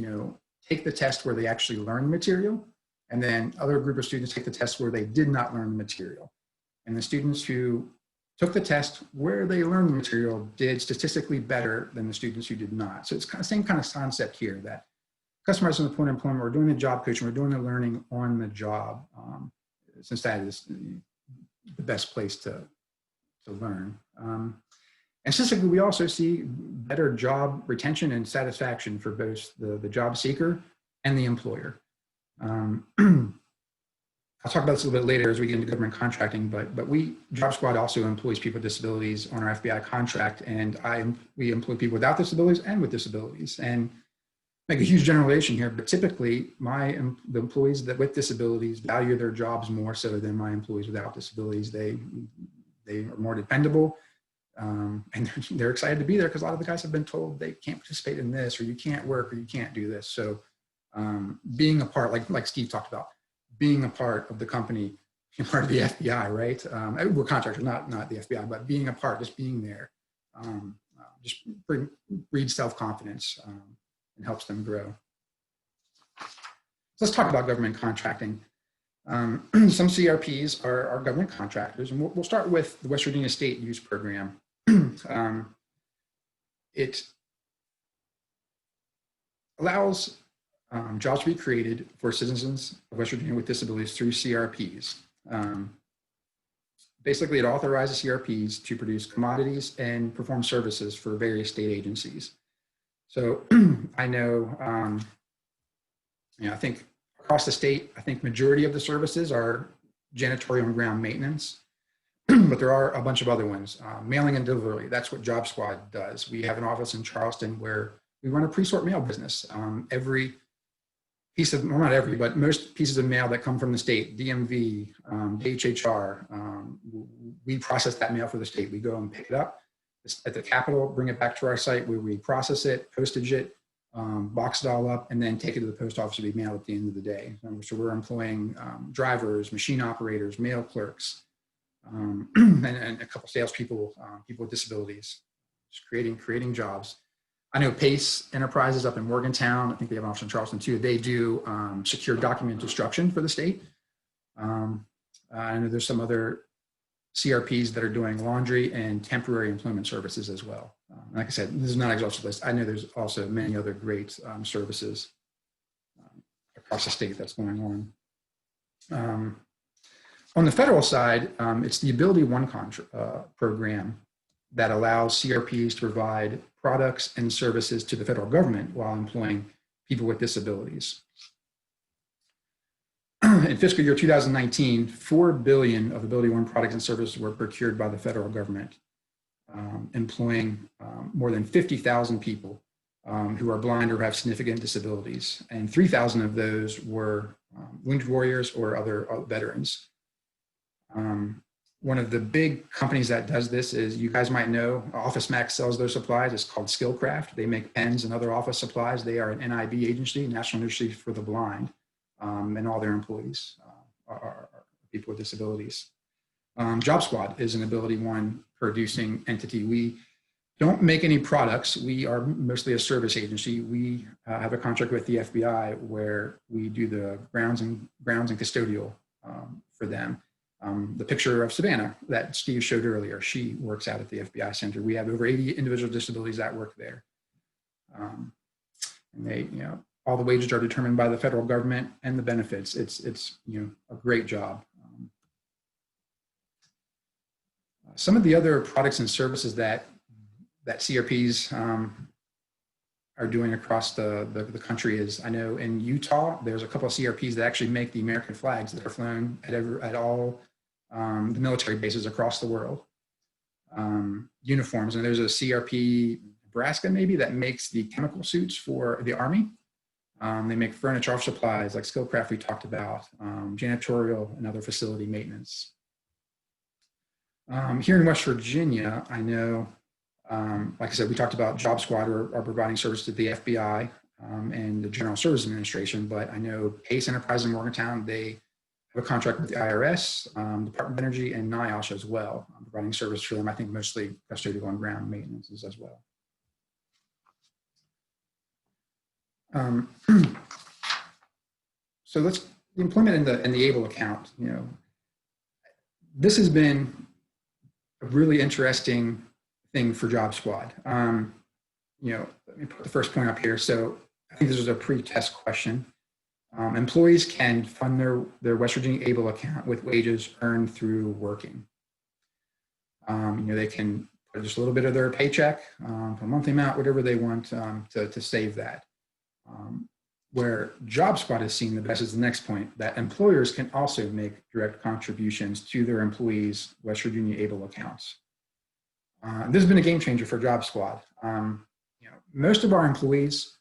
[SPEAKER 3] take the test where they actually learn the material, and then other group of students take the test where they did not learn the material. And the students who took the test where they learned the material did statistically better than the students who did not. So it's kind of same kind of concept here, that customers in the point of employment, we're doing the job coaching, we're doing the learning on the job, since that is the best place to learn. And statistically, we also see better job retention and satisfaction for both the job seeker and the employer. I'll talk about this a little bit later as we get into government contracting, but Job Squad also employs people with disabilities on our FBI contract, and we employ people without disabilities and with disabilities. And make a huge generalization here, but typically the employees with disabilities value their jobs more so than my employees without disabilities. They are more dependable, and they're excited to be there because a lot of the guys have been told they can't participate in this, or you can't work, or you can't do this. So being a part, like Steve talked about, being a part of the company, being part of the FBI, right? We're contractors, not the FBI, but being a part, just being there, just breeds self-confidence and helps them grow. So let's talk about government contracting. Some CRPs are government contractors, and we'll start with the West Virginia State Use Program. It allows jobs to be created for citizens of West Virginia with disabilities through CRPs. Basically, it authorizes CRPs to produce commodities and perform services for various state agencies. So I know, I think across the state, I think majority of the services are janitorial and ground maintenance, but there are a bunch of other ones. Mailing and delivery, that's what Job Squad does. We have an office in Charleston where we run a pre-sort mail business. Every piece of, well, not every, but most pieces of mail that come from the state, DMV, DHHR, we process that mail for the state. We go and pick it up at the Capitol, bring it back to our site where we process it, postage it, box it all up, and then take it to the post office to be mailed at the end of the day. So we're employing drivers, machine operators, mail clerks, and a couple salespeople, people with disabilities, just creating jobs. I know Pace Enterprises up in Morgantown, I think they have an office in Charleston too. They do secure document destruction for the state. I know there's some other CRPs that are doing laundry and temporary employment services as well. Like I said, this is not an exhaustive list. I know there's also many other great services across the state that's going on. On the federal side, it's the Ability One program that allows CRPs to provide products and services to the federal government while employing people with disabilities. In fiscal year 2019, 4 billion of Ability One products and services were procured by the federal government, employing more than 50,000 people who are blind or have significant disabilities. And 3,000 of those were wounded warriors or other veterans. One of the big companies that does this is, you guys might know, Office Max sells their supplies. It's called Skillcraft. They make pens and other office supplies. They are an NIB agency, National Initiative for the Blind, and all their employees are people with disabilities. Job Squad is an Ability One producing entity. We don't make any products. We are mostly a service agency. We have a contract with the FBI where we do the grounds and custodial for them. The picture of Savannah that Steve showed earlier, she works out at the FBI Center. We have over 80 individual disabilities that work there. And they, all the wages are determined by the federal government and the benefits. It's a great job. Some of the other products and services that CRPs are doing across the country is, I know in Utah, there's a couple of CRPs that actually make the American flags that are flown at all the military bases across the world. Uniforms, and there's a CRP, Nebraska maybe, that makes the chemical suits for the Army. They make furniture office supplies like Skillcraft we talked about, janitorial and other facility maintenance. Here in West Virginia, I know, like I said, we talked about Job Squad are providing service to the FBI and the General Services Administration, but I know Pace Enterprise in Morgantown, they have a contract with the IRS, Department of Energy, and NIOSH as well, providing service for them. I think mostly custodial and ground maintenances as well. So the employment in the ABLE account, this has been a really interesting thing for Job Squad. Let me put the first point up here. So I think this is a pre-test question. Employees can fund their West Virginia ABLE account with wages earned through working. They can put just a little bit of their paycheck, a monthly amount, whatever they want to save that. Where Job Squad is seen the best is the next point, that employers can also make direct contributions to their employees' West Virginia ABLE accounts. This has been a game changer for Job Squad. Most of our employees,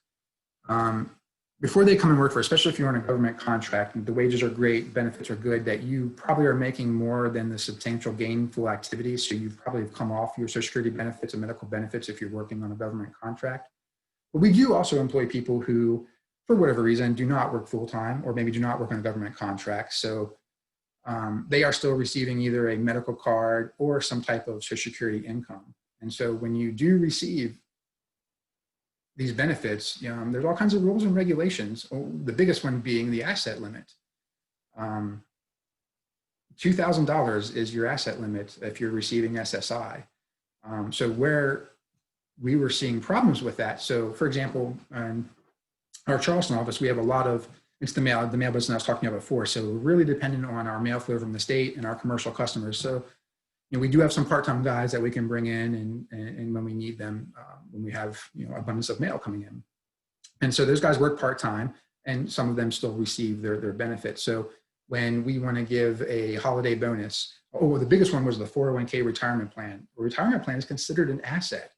[SPEAKER 3] before they come and work for, especially if you're on a government contract, the wages are great, benefits are good, that you probably are making more than the substantial gainful activities. So you've probably come off your Social Security benefits and medical benefits if you're working on a government contract. But we do also employ people who, for whatever reason, do not work full-time or maybe do not work on a government contract. So they are still receiving either a medical card or some type of Social Security income. And so when you do receive these benefits, there's all kinds of rules and regulations. The biggest one being the asset limit. $2,000 is your asset limit if you're receiving SSI. So where we were seeing problems with that. So for example, our Charleston office, we have a lot of, it's the mail business I was talking about before. So we're really dependent on our mail flow from the state and our commercial customers. So we do have some part-time guys that we can bring in and when we need them, when we have abundance of mail coming in. And so those guys work part-time and some of them still receive their benefits. So when we want to give a holiday bonus, the biggest one was the 401k retirement plan. A retirement plan is considered an asset.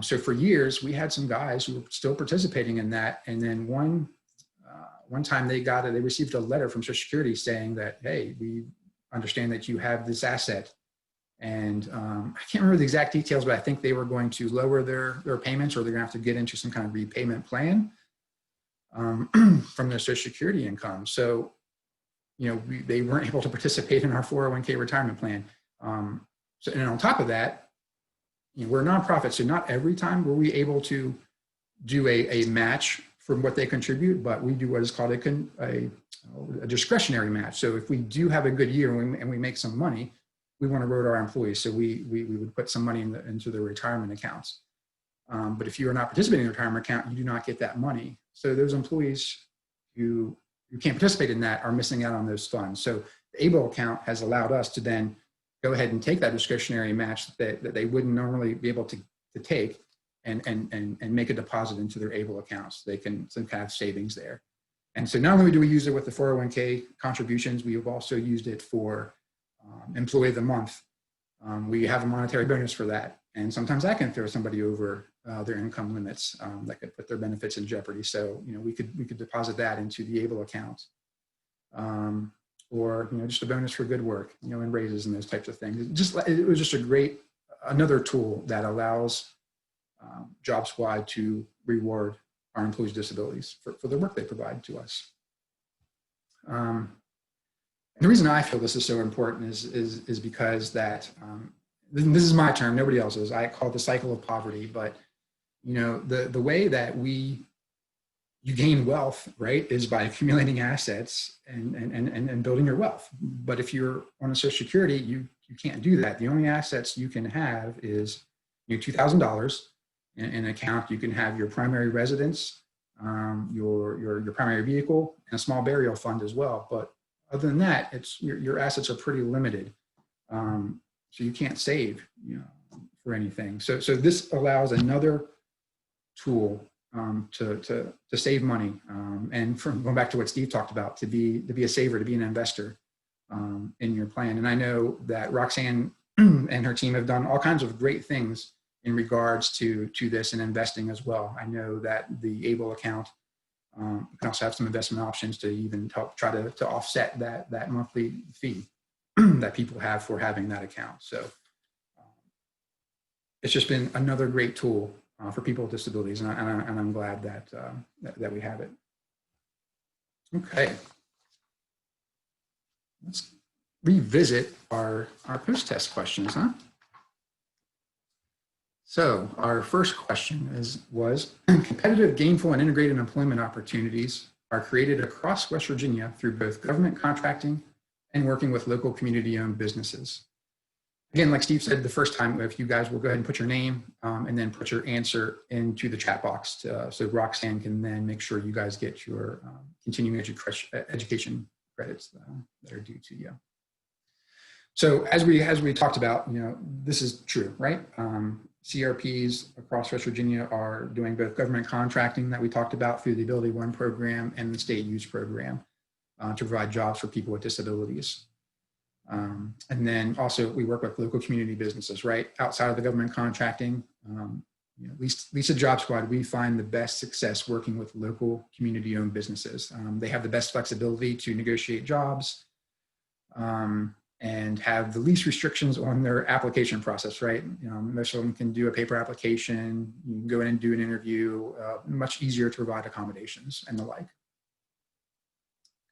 [SPEAKER 3] So for years, we had some guys who were still participating in that. And then one time they received a letter from Social Security saying that, hey, we understand that you have this asset. And I can't remember the exact details, but I think they were going to lower their payments, or they're gonna have to get into some kind of repayment plan from their Social Security income. So, they weren't able to participate in our 401k retirement plan. And on top of that, we're a nonprofit, so not every time were we able to do a match from what they contribute, but we do what is called a discretionary match. So if we do have a good year and we make some money, we want to reward our employees. So we would put some money into their retirement accounts. But if you are not participating in the retirement account, you do not get that money. So those employees who can't participate in that are missing out on those funds. So the ABLE account has allowed us to then go ahead and take that discretionary match that they wouldn't normally be able to take and make a deposit into their ABLE accounts. They can have savings there. And so not only do we use it with the 401k contributions, we have also used it for Employee of the Month. We have a monetary bonus for that. And sometimes that can throw somebody over their income limits that could put their benefits in jeopardy. So, we could deposit that into the ABLE account. Or just a bonus for good work, and raises and those types of things. It was just another tool that allows Job Squad to reward our employees' disabilities for the work they provide to us. And the reason I feel this is so important is because that this is my term, nobody else's. I call it the cycle of poverty. But the way that you gain wealth, right, is by accumulating assets and building your wealth. But if you're on a Social Security, you can't do that. The only assets you can have is $2,000 in an account. You can have your primary residence, your primary vehicle, and a small burial fund as well. But other than that, your assets are pretty limited. So you can't save for anything. So this allows another tool to save money, and from going back to what Steve talked about, to be a saver, to be an investor in your plan. And I know that Roxanne and her team have done all kinds of great things in regards to this and investing as well. I know that the ABLE account can also have some investment options to even help try to offset that monthly fee that people have for having that account. So it's just been another great tool for people with disabilities, and I'm glad that we have it. Okay. let's revisit our post-test questions, huh? So our first question was competitive, gainful, and integrated employment opportunities are created across West Virginia through both government contracting and working with local community-owned businesses. Again, like Steve said the first time, if you guys will go ahead and put your name and then put your answer into the chat box so Roxanne can then make sure you guys get your continuing education credits that are due to you. So as we talked about, this is true, right? CRPs across West Virginia are doing both government contracting that we talked about through the Ability One program and the state use program to provide jobs for people with disabilities. And then also we work with local community businesses, right? Outside of the government contracting, at least at Job Squad, we find the best success working with local community-owned businesses. They have the best flexibility to negotiate jobs and have the least restrictions on their application process, right? Most of them can do a paper application, you can go in and do an interview, much easier to provide accommodations and the like.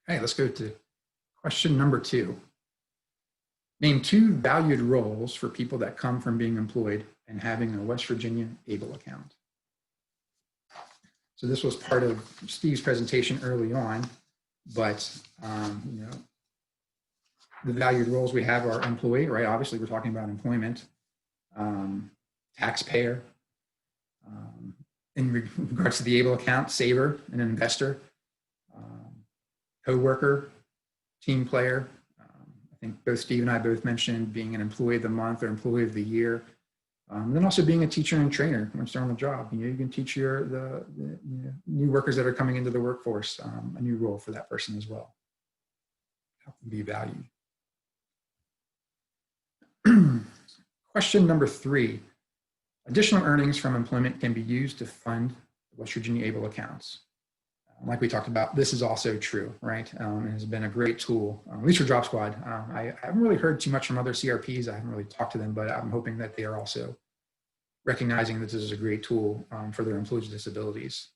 [SPEAKER 3] Okay, let's go to question number 2. Name 2 valued roles for people that come from being employed and having a West Virginia ABLE account. So this was part of Steve's presentation early on, but the valued roles we have are employee, right? Obviously we're talking about employment, taxpayer, in regards to the ABLE account, saver, an investor, co-worker, team player. I think both Steve and I both mentioned being an employee of the month or employee of the year. And then also being a teacher and trainer once they're on the job. You can teach the new workers that are coming into the workforce a new role for that person as well. Help them be valued. Question number 3. Additional earnings from employment can be used to fund the West Virginia ABLE accounts. Like we talked about, this is also true, right? It has been a great tool, at least for Job Squad. I haven't really heard too much from other CRPs. I haven't really talked to them, but I'm hoping that they are also recognizing that this is a great tool for their employees with disabilities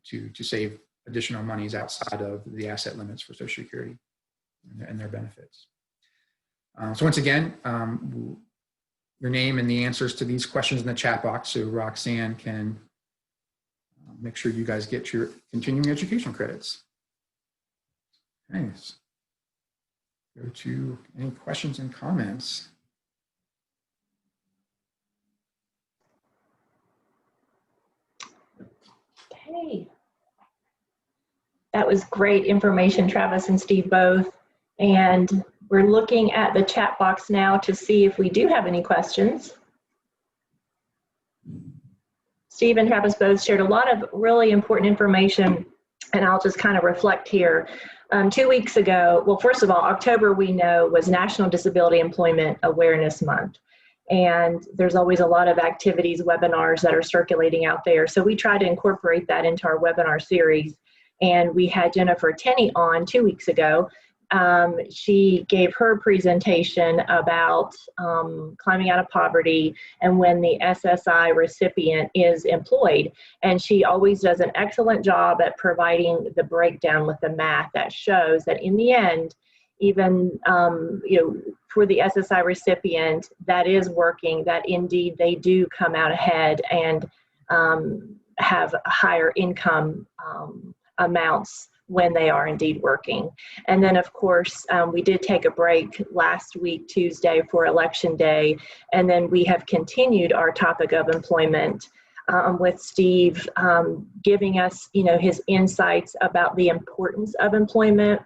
[SPEAKER 3] to save additional monies outside of the asset limits for Social Security and their benefits. So once again, your name and the answers to these questions in the chat box so Roxanne can make sure you guys get your continuing education credits. Thanks. Go to any questions and comments.
[SPEAKER 1] Okay. That was great information, Travis and Steve both. And we're looking at the chat box now to see if we do have any questions. Steve and Travis both shared a lot of really important information, and I'll just kind of reflect here. 2 weeks ago, well, first of all, October we know was National Disability Employment Awareness Month. And there's always a lot of activities, webinars that are circulating out there. So we try to incorporate that into our webinar series. And we had Jennifer Tenney on 2 weeks ago. She gave her presentation about climbing out of poverty and when the SSI recipient is employed. And she always does an excellent job at providing the breakdown with the math that shows that in the end, even for the SSI recipient that is working, that indeed they do come out ahead and have higher income amounts when they are indeed working. And then of course, we did take a break last week, Tuesday, for Election Day. And then we have continued our topic of employment with Steve giving us, his insights about the importance of employment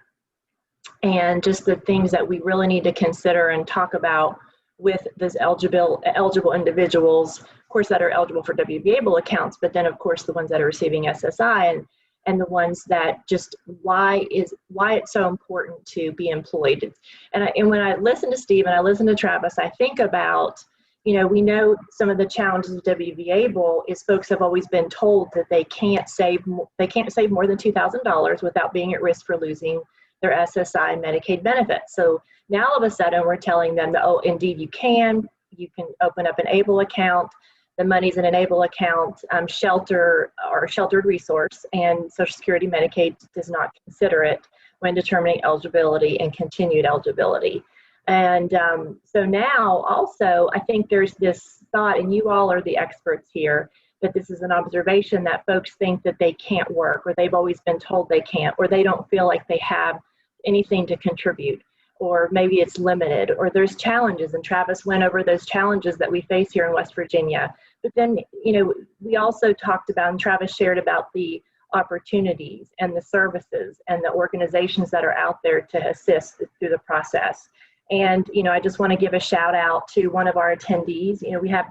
[SPEAKER 1] and just the things that we really need to consider and talk about with those eligible individuals, of course, that are eligible for WVABLE accounts, but then of course the ones that are receiving SSI and the ones that just why it's so important to be employed. And when I listen to Steve and I listen to Travis, I think about, we know some of the challenges of WVABLE is folks have always been told that they can't save more than $2,000 without being at risk for losing their SSI and Medicaid benefits. So now all of a sudden we're telling them that, oh, indeed you can open up an ABLE account. The money's in an ABLE account, sheltered resource, and Social Security Medicaid does not consider it. when determining eligibility and continued eligibility. And so now also, I think there's this thought, and you all are the experts here, that this is an observation that folks think that they can't work, or they've always been told they can't, or they don't feel like they have anything to contribute, or maybe it's limited, or there's challenges. And Travis went over those challenges that we face here in West Virginia. But then, you know, we also talked about, and Travis shared about the opportunities and the services and the organizations that are out there to assist through the process. And, you know, I just want to give a shout out to one of our attendees. You know, we have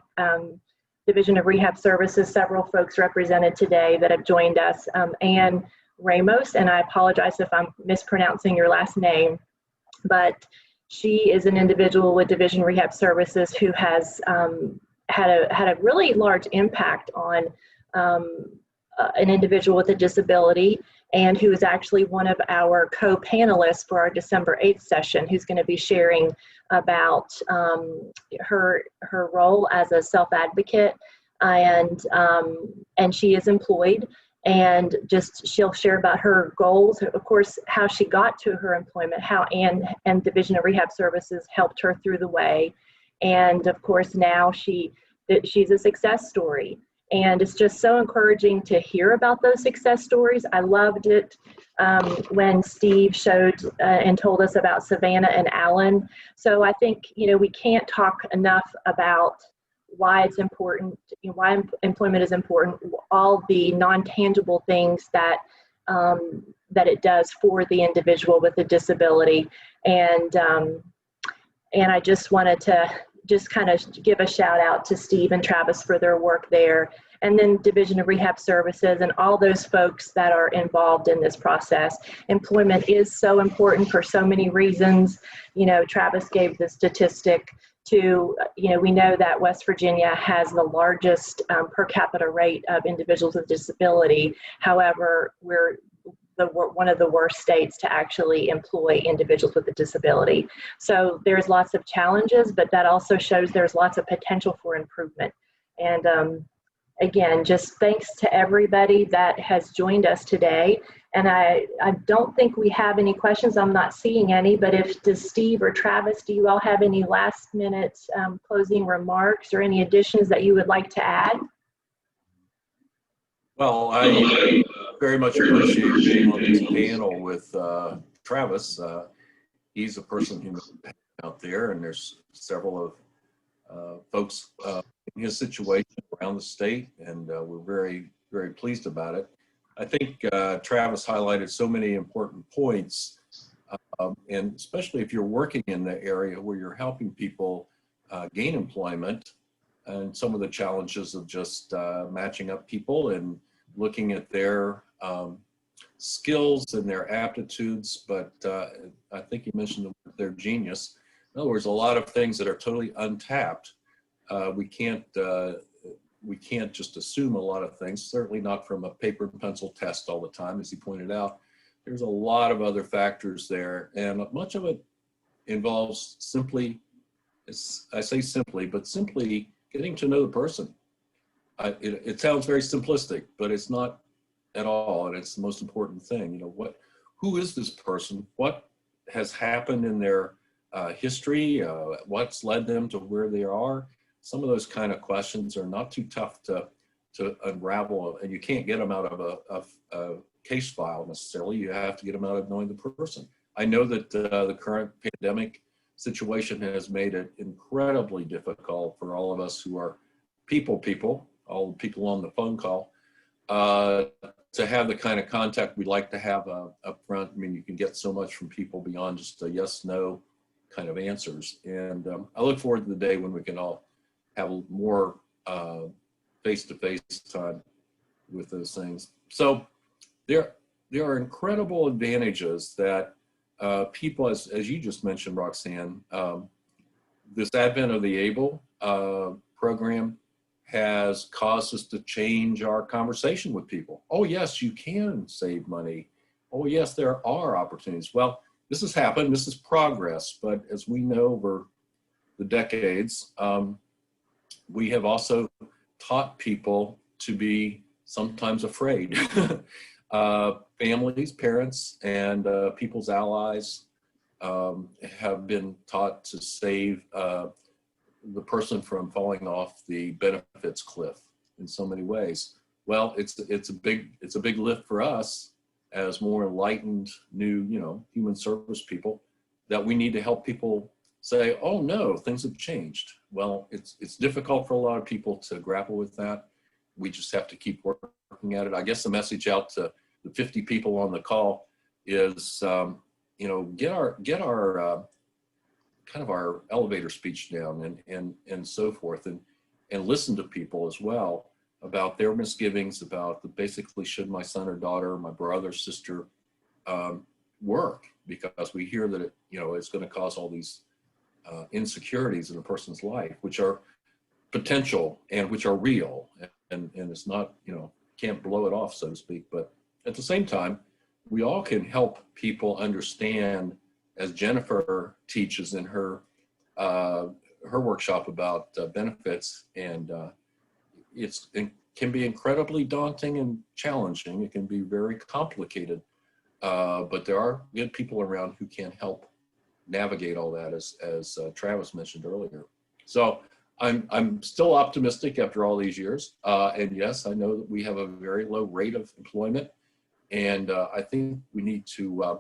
[SPEAKER 1] Division of Rehab Services, several folks represented today that have joined us. Anne Ramos, and I apologize if I'm mispronouncing your last name, but she is an individual with Division Rehab Services who has had a really large impact on an individual with a disability, and who is actually one of our co-panelists for our December 8th session, who's going to be sharing about her role as a self-advocate, and she is employed, and just she'll share about her goals, of course, how she got to her employment, how Anne and Division of Rehab Services helped her through the way, and of course now she's a success story. And it's just so encouraging to hear about those success stories. I loved it when Steve showed and told us about Savannah and Alan. So I think, you know, we can't talk enough about why it's important, you know, why employment is important, all the non-tangible things that that it does for the individual with a disability. And I just wanted to just kind of give a shout out to Steve and Travis for their work there, and then Division of Rehab Services and all those folks that are involved in this process. Employment is so important for so many reasons. You know, Travis gave the statistic to, you know, we know that West Virginia has the largest per capita rate of individuals with disability. However, we're one of the worst states to actually employ individuals with a disability. So there's lots of challenges, but that also shows there's lots of potential for improvement. And again, just thanks to everybody that has joined us today. And I don't think we have any questions. I'm not seeing any, but does Steve or Travis, do you all have any last minute closing remarks or any additions that you would like to add?
[SPEAKER 2] Well, I very much appreciate being on this panel with Travis. He's a person who's out there, and there's several of folks in his situation around the state, and we're very, very pleased about it. I think Travis highlighted so many important points, and especially if you're working in the area where you're helping people gain employment, and some of the challenges of just matching up people and looking at their skills and their aptitudes, but I think you mentioned their genius. In other words, a lot of things that are totally untapped. We can't just assume a lot of things, certainly not from a paper and pencil test all the time, as he pointed out. There's a lot of other factors there, and much of it involves simply, I say simply, but simply getting to know the person. It sounds very simplistic, but it's not at all, and it's the most important thing. You know, who is this person? What has happened in their history? What's led them to where they are? Some of those kind of questions are not too tough to unravel, and you can't get them out of a case file necessarily. You have to get them out of knowing the person. I know that the current pandemic situation has made it incredibly difficult for all of us who are people, all the people on the phone call, to have the kind of contact we'd like to have up front. I mean, you can get so much from people beyond just a yes, no kind of answers. And I look forward to the day when we can all have more face-to-face time with those things. So there are incredible advantages that people, as you just mentioned, Roxanne, this advent of the ABLE program has caused us to change our conversation with people. Oh yes, you can save money. Oh yes, there are opportunities. Well, this has happened, this is progress, but as we know over the decades, we have also taught people to be sometimes afraid Families, parents, and people's allies have been taught to save the person from falling off the benefits cliff in so many ways. Well, it's a big lift for us as more enlightened, new, human service people, that we need to help people say, oh no, things have changed. Well, it's difficult for a lot of people to grapple with that. We just have to keep working at it. I guess the message out to the 50 people on the call is, get our kind of our elevator speech down and so forth, and listen to people as well about their misgivings about basically should my son or daughter, my brother, sister work, because we hear that it's going to cause all these insecurities in a person's life, which are potential and which are real, and it's not, can't blow it off, so to speak. But at the same time, we all can help people understand, as Jennifer teaches in her workshop about benefits, and it can be incredibly daunting and challenging. It can be very complicated, but there are good people around who can help navigate all that, as Travis mentioned earlier. So I'm still optimistic after all these years, and yes, I know that we have a very low rate of employment, and I think we need to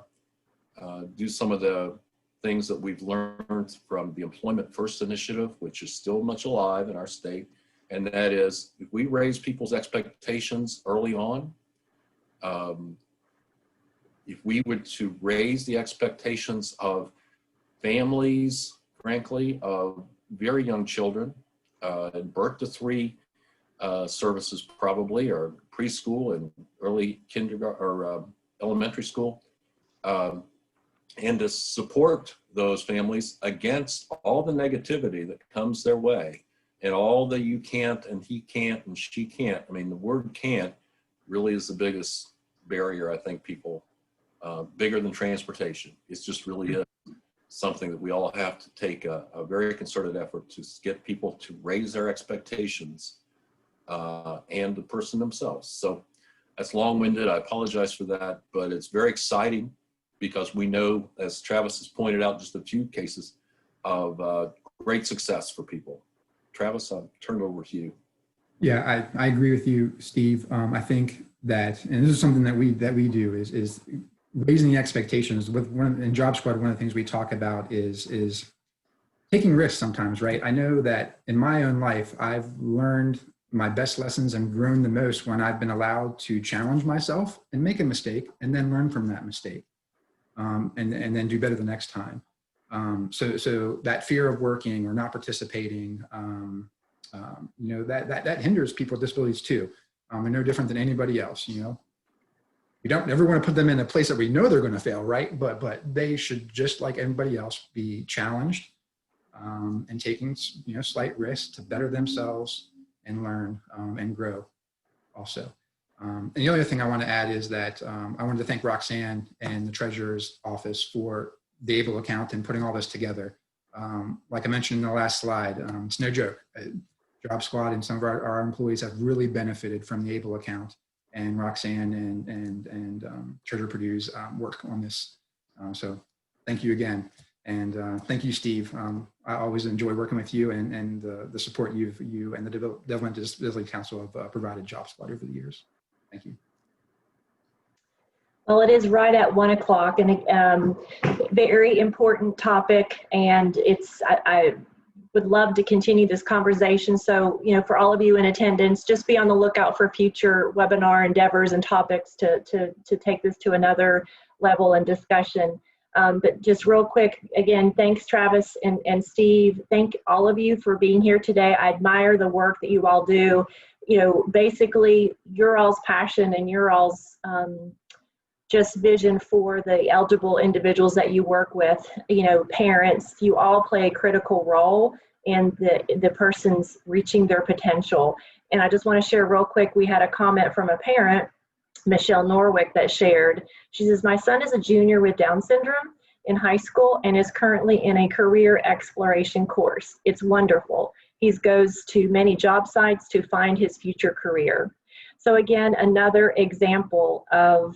[SPEAKER 2] do some of the things that we've learned from the Employment First initiative, which is still much alive in our state. And that is, if we raise people's expectations early on, if we were to raise the expectations of families, frankly, of very young children, and birth to 3 services probably, or preschool and early kindergarten or elementary school, and to support those families against all the negativity that comes their way, and all the you can't and he can't and she can't. I mean, the word can't really is the biggest barrier, I think, people, bigger than transportation. It's just really is something that we all have to take a very concerted effort to get people to raise their expectations, and the person themselves. So that's long-winded. I apologize for that, but it's very exciting, because we know, as Travis has pointed out, just a few cases of great success for people. Travis, I'll turn it over to you.
[SPEAKER 3] Yeah, I agree with you, Steve. I think that, and this is something that we do, is raising the expectations. In Job Squad, one of the things we talk about is taking risks sometimes, right? I know that in my own life, I've learned my best lessons and grown the most when I've been allowed to challenge myself and make a mistake and then learn from that mistake, and then do better the next time. So that fear of working or not participating, that hinders people with disabilities too. We're no different than anybody else. We don't ever want to put them in a place that we know they're going to fail, right? But they should, just like everybody else, be challenged, and taking slight risks to better themselves and learn, and grow also. And the other thing I want to add is that I wanted to thank Roxanne and the Treasurer's Office for the ABLE account and putting all this together. Like I mentioned in the last slide, it's no joke. Job Squad and some of our employees have really benefited from the ABLE account, and Roxanne and Treasurer Perdue's work on this. So thank you again. And thank you, Steve. I always enjoy working with you and the support you and the Development Disability Council have provided Job Squad over the years. Thank you.
[SPEAKER 1] Well, it is right at 1 o'clock, and a very important topic, and I would love to continue this conversation. So, for all of you in attendance, just be on the lookout for future webinar endeavors and topics to take this to another level and discussion. But just real quick, again, thanks Travis and Steve. Thank all of you for being here today. I admire the work that you all do. Basically your all's passion and your all's just vision for the eligible individuals that you work with, parents, you all play a critical role in the person's reaching their potential. And I just want to share real quick, we had a comment from a parent, Michelle Norwick, that shared. She says, my son is a junior with Down syndrome in high school and is currently in a career exploration course. It's wonderful. He goes to many job sites to find his future career. So again, another example of,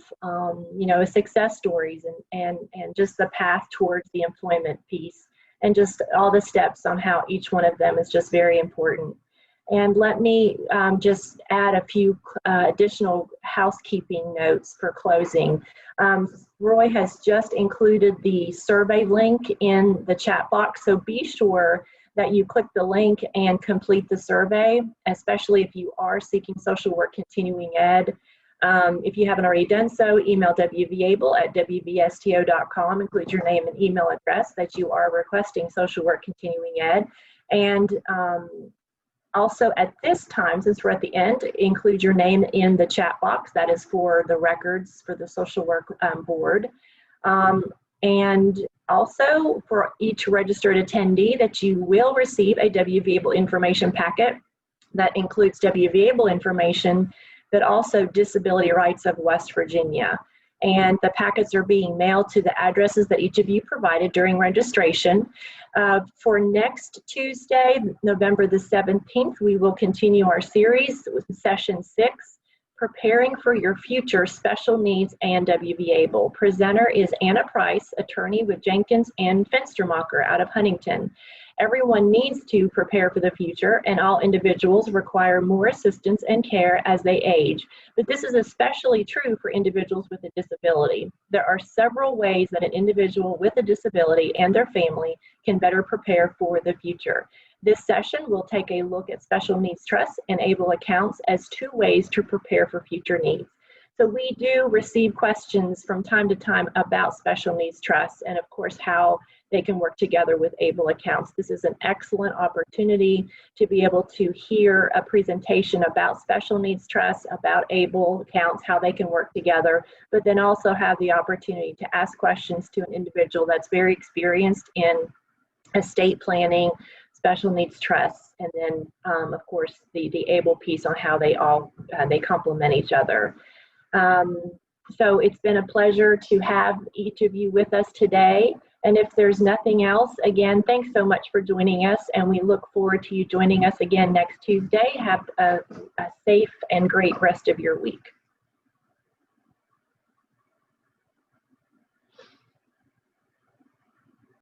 [SPEAKER 1] success stories and just the path towards the employment piece, and just all the steps on how each one of them is just very important. And let me just add a few additional housekeeping notes for closing. Roy has just included the survey link in the chat box, so be sure that you click the link and complete the survey, especially if you are seeking social work continuing ed. If you haven't already done so, email wvable@wvsto.com, include your name and email address that you are requesting social work continuing ed. And also at this time, since we're at the end, include your name in the chat box. That is for the records for the social work board. And also for each registered attendee that you will receive a WVAble information packet that includes WVAble information, but also Disability Rights of West Virginia. And the packets are being mailed to the addresses that each of you provided during registration. For next Tuesday, November the 17th, we will continue our series with session 6, Preparing for Your Future Special Needs and WVAble. Presenter is Anna Price, attorney with Jenkins and Fenstermacher out of Huntington. Everyone needs to prepare for the future, and all individuals require more assistance and care as they age. But this is especially true for individuals with a disability. There are several ways that an individual with a disability and their family can better prepare for the future. This session will take a look at special needs trusts and ABLE accounts as 2 ways to prepare for future needs. So we do receive questions from time to time about special needs trusts and of course how they can work together with ABLE accounts. This is an excellent opportunity to be able to hear a presentation about special needs trusts, about ABLE accounts, how they can work together, but then also have the opportunity to ask questions to an individual that's very experienced in estate planning, special needs trusts, and then of course the ABLE piece on how they all they complement each other. So it's been a pleasure to have each of you with us today. And if there's nothing else, again, thanks so much for joining us, and we look forward to you joining us again next Tuesday. Have a safe and great rest of your week.